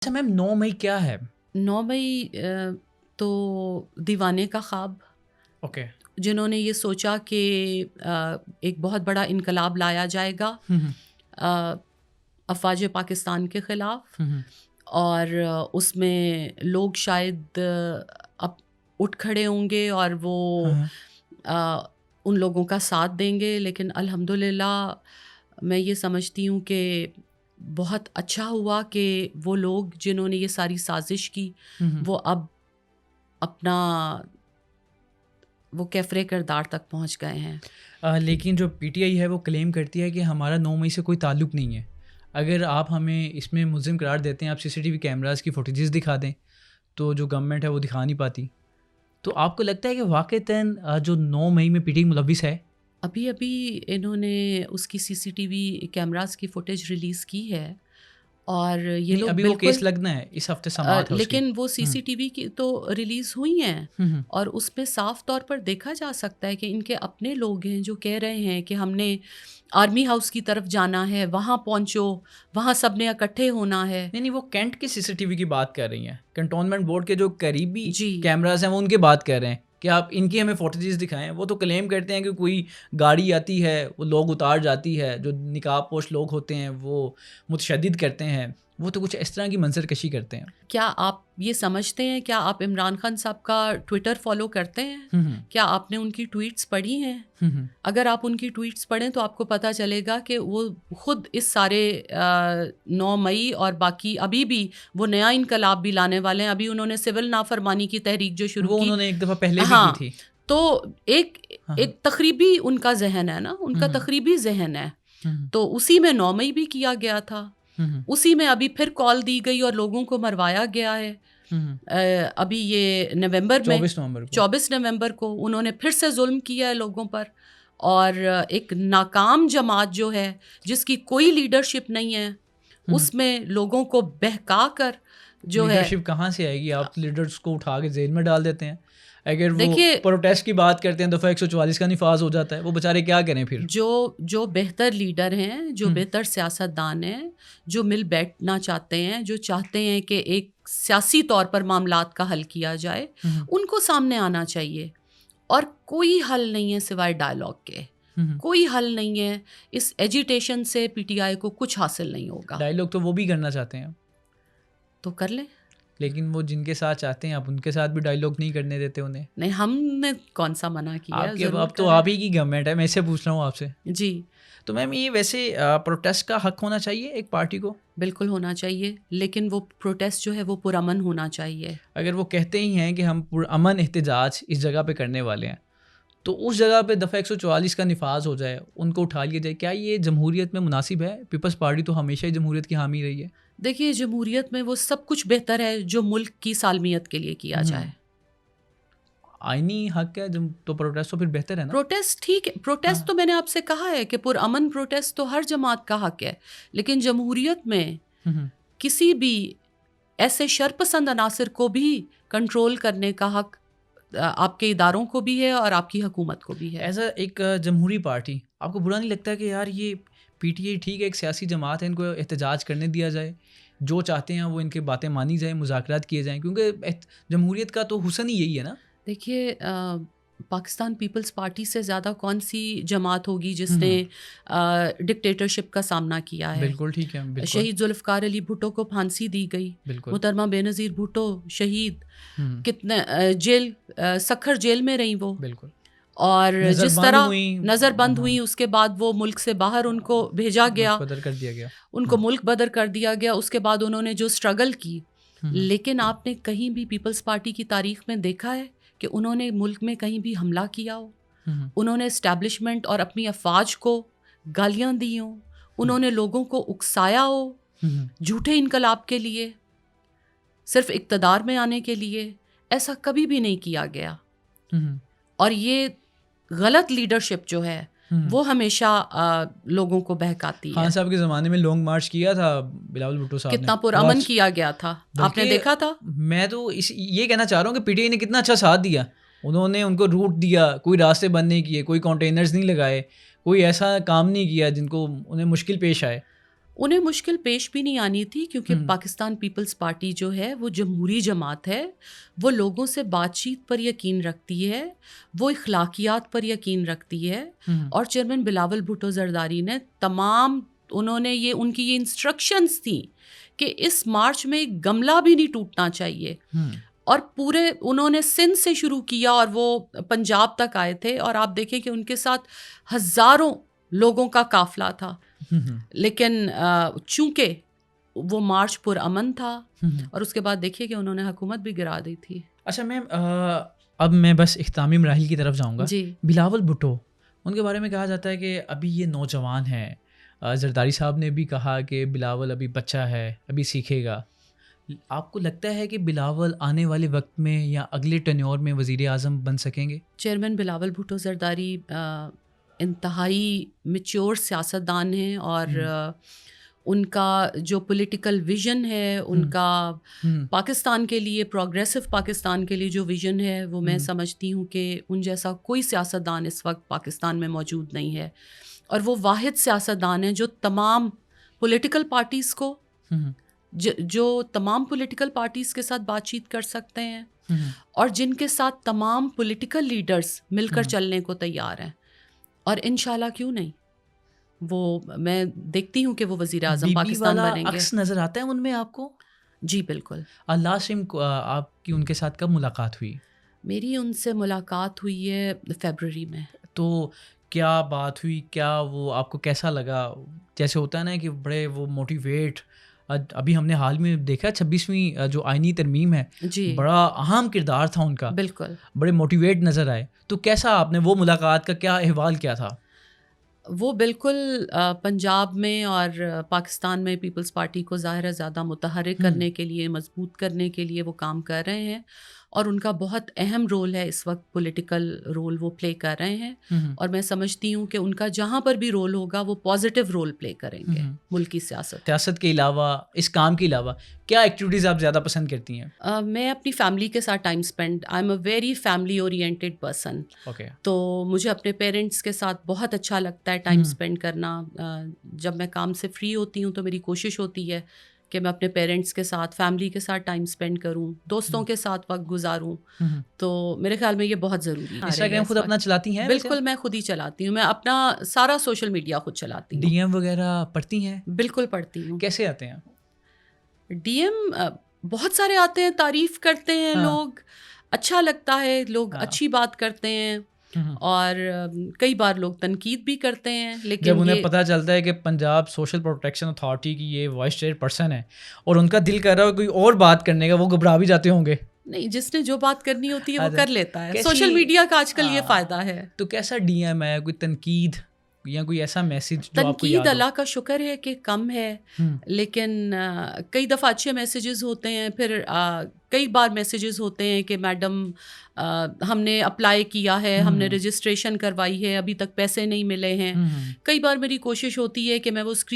اچھا میم 9 مئی کیا ہے؟ 9 مئی تو دیوانے کا خواب، اوکے جنہوں نے یہ سوچا کہ ایک بہت بڑا انقلاب لایا جائے گا افواج پاکستان کے خلاف، اور اس میں لوگ شاید اب اٹھ کھڑے ہوں گے اور وہ ان لوگوں کا ساتھ دیں گے، لیکن الحمدللہ میں یہ سمجھتی ہوں کہ بہت اچھا ہوا کہ وہ لوگ جنہوں نے یہ ساری سازش کی وہ اب اپنا وہ کیفرے کردار تک پہنچ گئے ہیں. لیکن جو پی ٹی آئی ہے وہ کلیم کرتی ہے کہ ہمارا 9 مئی سے کوئی تعلق نہیں ہے. اگر آپ ہمیں اس میں ملزم قرار دیتے ہیں، آپ سی سی ٹی وی کیمراز کی فوٹیجز دکھا دیں تو جو گورنمنٹ ہے وہ دکھا نہیں پاتی. تو آپ کو لگتا ہے کہ واقعتاً جو 9 مئی میں پی ٹی آئی ملوث ہے؟ ابھی انہوں نے اس کی سی سی ٹی وی کیمراز کی فوٹیج ریلیز کی ہے، اور یہ لوگ ابھی وہ کیس لگنا ہے اس ہفتے سماعت ہے اس کی. لیکن وہ سی سی ٹی وی کی تو ریلیز ہوئی ہیں، اور اس پہ صاف طور پر دیکھا جا سکتا ہے کہ ان کے اپنے لوگ ہیں جو کہہ رہے ہیں کہ ہم نے آرمی ہاؤس کی طرف جانا ہے، وہاں پہنچو، وہاں سب نے اکٹھے ہونا ہے. نہیں وہ کینٹ کی سی سی ٹی وی کی بات کر رہی ہیں، کنٹونمنٹ بورڈ کے جو قریبی جی کیمراز ہیں وہ ان کی بات کر رہے ہیں کہ آپ ان کی ہمیں فوٹیجز دکھائیں. وہ تو کلیم کرتے ہیں کہ کوئی گاڑی آتی ہے، وہ لوگ اتار جاتی ہے، جو نقاب پوش لوگ ہوتے ہیں وہ متشدد کرتے ہیں، وہ تو کچھ اس طرح کی منظر کشی کرتے ہیں. کیا آپ یہ سمجھتے ہیں، کیا آپ عمران خان صاحب کا ٹویٹر فالو کرتے ہیں؟ کیا آپ نے ان کی ٹویٹس پڑھی ہیں؟ اگر آپ ان کی ٹویٹس پڑھیں تو آپ کو پتہ چلے گا کہ وہ خود اس سارے 9 مئی اور باقی ابھی بھی وہ نیا انقلاب بھی لانے والے ہیں. ابھی انہوں نے سول نافرمانی کی تحریک جو شروع کی، انہوں نے ایک دفعہ پہلے بھی کی تھی. تو ایک تقریبی ان کا ذہن ہے نا، ان کا تقریبی ذہن ہے، تو اسی میں 9 مئی بھی کیا گیا تھا، اسی میں ابھی پھر کال دی گئی اور لوگوں کو مروایا گیا ہے. ابھی یہ نومبر میں 24 نومبر کو انہوں نے پھر سے ظلم کیا ہے لوگوں پر، اور ایک ناکام جماعت جو ہے جس کی کوئی لیڈرشپ نہیں ہے، اس میں لوگوں کو بہکا کر جو ہے. لیڈرشپ کہاں سے آئے گی؟ آپ لیڈرز کو اٹھا کے جیل میں ڈال دیتے ہیں. اگر وہ پروٹیسٹ کی بات کرتے ہیں دفعہ 144 کا نفاذ ہو جاتا ہے، وہ بیچارے کیا کریں پھر؟ جو بہتر لیڈر ہیں، جو بہتر سیاستدان ہیں، جو مل بیٹھنا چاہتے ہیں، جو چاہتے ہیں کہ ایک سیاسی طور پر معاملات کا حل کیا جائے، ان کو سامنے آنا چاہیے. اور کوئی حل نہیں ہے سوائے ڈائلاگ کے، کوئی حل نہیں ہے. اس ایجیٹیشن سے پی ٹی آئی کو کچھ حاصل نہیں ہوگا. ڈائلاگ تو وہ بھی کرنا چاہتے ہیں تو کر لیں، لیکن وہ جن کے ساتھ چاہتے ہیں آپ ان کے ساتھ بھی ڈائلاگ نہیں کرنے دیتے انہیں. نہیں، ہم نے کون سا منع کیا ہے؟ اب تو آپ ہی کی گورنمنٹ ہے، میں اسے پوچھ رہا ہوں آپ سے. جی تو میم یہ ویسے پروٹیسٹ کا حق ہونا چاہیے ایک پارٹی کو؟ بالکل ہونا چاہیے، لیکن وہ پروٹیسٹ جو ہے وہ پرامن ہونا چاہیے. اگر وہ کہتے ہی ہیں کہ ہم پرامن احتجاج اس جگہ پہ کرنے والے ہیں، تو اس جگہ پہ دفعہ 144 کا نفاذ ہو جائے، ان کو اٹھا لیا جائے، کیا یہ جمہوریت میں مناسب ہے؟ پیپلز پارٹی تو ہمیشہ ہی جمہوریت کی حامی رہی ہے. دیکھیے، جمہوریت میں وہ سب کچھ بہتر ہے جو ملک کی سالمیت کے لیے کیا جائے. آئینی حق ہے تو پروٹیسٹ تو پھر بہتر ہے نا. پروٹیسٹ ٹھیک ہے، پروٹیسٹ تو میں نے آپ سے کہا ہے کہ پرامن پروٹیسٹ تو ہر جماعت کا حق ہے، لیکن جمہوریت میں کسی بھی ایسے شرپسند عناصر کو بھی کنٹرول کرنے کا حق آپ کے اداروں کو بھی ہے اور آپ کی حکومت کو بھی ہے. ایز اے ایک جمہوری پارٹی آپ کو برا نہیں لگتا کہ یار یہ پی ٹی آئی ٹھیک ہے ایک سیاسی جماعت ہے، ان کو احتجاج کرنے دیا جائے، جو چاہتے ہیں وہ ان کی باتیں مانی جائیں، مذاکرات کیے جائیں، کیونکہ جمہوریت کا تو حسن ہی یہی ہے نا. دیکھیے، پاکستان پیپلز پارٹی سے زیادہ کون سی جماعت ہوگی جس نے ڈکٹیٹرشپ کا سامنا کیا ہے؟ بالکل ٹھیک ہے. شہید ذوالفقار علی بھٹو کو پھانسی دی گئی، محترمہ بے نظیر بھٹو شہید، کتنے جیل سکھر جیل میں رہیں وہ، بالکل. اور جس طرح نظر بند ہوئی اس کے بعد وہ ملک سے باہر ان کو بھیجا گیا، ان کو ملک بدر کر دیا گیا. اس کے بعد انہوں نے جو اسٹرگل کی، لیکن آپ نے کہیں بھی پیپلز پارٹی کی تاریخ میں دیکھا ہے کہ انہوں نے ملک میں کہیں بھی حملہ کیا ہو؟ انہوں نے اسٹیبلشمنٹ اور اپنی افواج کو گالیاں دی ہوں؟ انہوں نے لوگوں کو اکسایا ہو جھوٹے انقلاب کے لیے، صرف اقتدار میں آنے کے لیے؟ ایسا کبھی بھی نہیں کیا گیا. اور یہ غلط لیڈرشپ جو ہے وہ ہمیشہ لوگوں کو بہکاتی ہے. خان صاحب کے زمانے میں لانگ مارچ کیا تھا بلاول بھٹو صاحب نے، کتنا پرامن کیا گیا تھا، آپ نے دیکھا تھا. میں تو یہ کہنا چاہ رہا ہوں کہ پی ٹی آئی نے کتنا اچھا ساتھ دیا. انہوں نے ان کو روٹ دیا، کوئی راستے بند نہیں کیے، کوئی کنٹینرز نہیں لگائے، کوئی ایسا کام نہیں کیا جن کو انہیں مشکل پیش آئے. انہیں مشکل پیش بھی نہیں آنی تھی کیونکہ پاکستان پیپلز پارٹی جو ہے وہ جمہوری جماعت ہے, وہ لوگوں سے بات چیت پر یقین رکھتی ہے, وہ اخلاقیات پر یقین رکھتی ہے. اور چیئرمین بلاول بھٹو زرداری نے انہوں نے ان کی یہ انسٹرکشنز تھیں کہ اس مارچ میں ایک گملہ بھی نہیں ٹوٹنا چاہیے. اور پورے انہوں نے سندھ سے شروع کیا اور وہ پنجاب تک آئے تھے, اور آپ دیکھیں کہ ان کے ساتھ ہزاروں لوگوں کا قافلہ تھا. لیکن چونکہ وہ مارچ پر امن تھا, اور اس کے بعد دیکھیے کہ انہوں نے حکومت بھی گرا دی تھی. اچھا میم, اب میں بس اختتامی مراحل کی طرف جاؤں گا. جی, بلاول بھٹو, ان کے بارے میں کہا جاتا ہے کہ ابھی یہ نوجوان ہیں. زرداری صاحب نے بھی کہا کہ بلاول ابھی بچہ ہے, ابھی سیکھے گا. آپ کو لگتا ہے کہ بلاول آنے والے وقت میں یا اگلے ٹینیور میں وزیر اعظم بن سکیں گے؟ چیئرمین بلاول بھٹو زرداری انتہائی میچور سیاستدان ہیں, اور ان کا جو پولیٹیکل ویژن ہے, ان کا پاکستان کے لیے, پروگریسو پاکستان کے لیے جو ویژن ہے, وہ میں سمجھتی ہوں کہ ان جیسا کوئی سیاستدان اس وقت پاکستان میں موجود نہیں ہے. اور وہ واحد سیاستدان ہیں جو تمام پولیٹیکل پارٹیز کو جو تمام پولیٹیکل پارٹیز کے ساتھ بات چیت کر سکتے ہیں, اور جن کے ساتھ تمام پولیٹیکل لیڈرز مل کر چلنے کو تیار ہیں. اور انشاءاللہ کیوں نہیں, وہ میں دیکھتی ہوں کہ وہ وزیر اعظم پاکستان بنیں گے. عکس نظر آتا ہے ان میں آپ کو؟ جی بالکل. لاسٹ ٹائم آپ کی ان کے ساتھ کب ملاقات ہوئی؟ میری ان سے ملاقات ہوئی ہے فیبرری میں. تو کیا بات ہوئی, کیا وہ آپ کو کیسا لگا؟ جیسے ہوتا ہے نا کہ بڑے وہ موٹیویٹ, ابھی ہم نے حال میں دیکھا 26ویں جو آئینی ترمیم ہے, جی بڑا اہم کردار تھا ان کا, بالکل, بڑے موٹیویٹ نظر آئے. تو کیسا آپ نے وہ ملاقات کا کیا احوال کیا تھا؟ وہ بالکل پنجاب میں اور پاکستان میں پیپلز پارٹی کو ظاہر ہے زیادہ متحرک کرنے کے لیے, مضبوط کرنے کے لیے وہ کام کر رہے ہیں, اور ان کا بہت اہم رول ہے اس وقت, پولیٹیکل رول وہ پلے کر رہے ہیں. اور میں سمجھتی ہوں کہ ان کا جہاں پر بھی رول ہوگا وہ پازیٹیو رول پلے کریں گے ملکی سیاست کے علاوہ, اس کام کے علاوہ کیا ایکٹیویٹیز آپ زیادہ پسند کرتی ہیں؟ میں اپنی فیملی کے ساتھ time spend, I am a very family oriented person. تو مجھے اپنے پیرنٹس کے ساتھ بہت اچھا لگتا ہے ٹائم اسپینڈ کرنا. جب میں کام سے فری ہوتی ہوں تو میری کوشش ہوتی ہے کہ میں اپنے پیرنٹس کے ساتھ, فیملی کے ساتھ ٹائم اسپینڈ کروں, دوستوں کے ساتھ وقت گزاروں. تو میرے خیال میں یہ بہت ضروری ہے. انسٹاگرام خود اپنا چلاتی ہیں؟ بالکل, میں خود ہی چلاتی ہوں. میں اپنا سارا سوشل میڈیا خود چلاتی ہوں. ڈی ایم وغیرہ پڑھتی ہیں؟ بالکل پڑھتی ہوں. کیسے آتے ہیں ڈی ایم؟ بہت سارے آتے ہیں, تعریف کرتے ہیں لوگ, اچھا لگتا ہے, لوگ اچھی بات کرتے ہیں, اور کئی بار لوگ تنقید بھی کرتے ہیں. لیکن جب انہیں پتہ چلتا ہے کہ پنجاب سوشل پروٹیکشن اتھارٹی کی یہ وائس چیئر پرسن ہے اور ان کا دل کر رہا ہے کوئی اور بات کرنے کا, وہ گھبرا بھی جاتے ہوں گے. نہیں, جس نے جو بات کرنی ہوتی ہے وہ کر لیتا ہے. سوشل میڈیا کا آج کل یہ فائدہ ہے. تو کیسا ڈی ایم ہے, کوئی تنقید یا کوئی ایسا میسج جو آپ کو یاد ہو؟ تنقید اللہ کا شکر ہے کہ کم ہے, لیکن کئی دفعہ اچھے میسیجز ہوتے ہیں. پھر کئی بار میسیجز ہوتے ہیں کہ میڈم ہم نے اپلائی کیا ہے, ہم نے رجسٹریشن کروائی ہے, ابھی تک پیسے نہیں ملے ہیں. کئی بار میری کوشش ہوتی ہے کہ میں وہ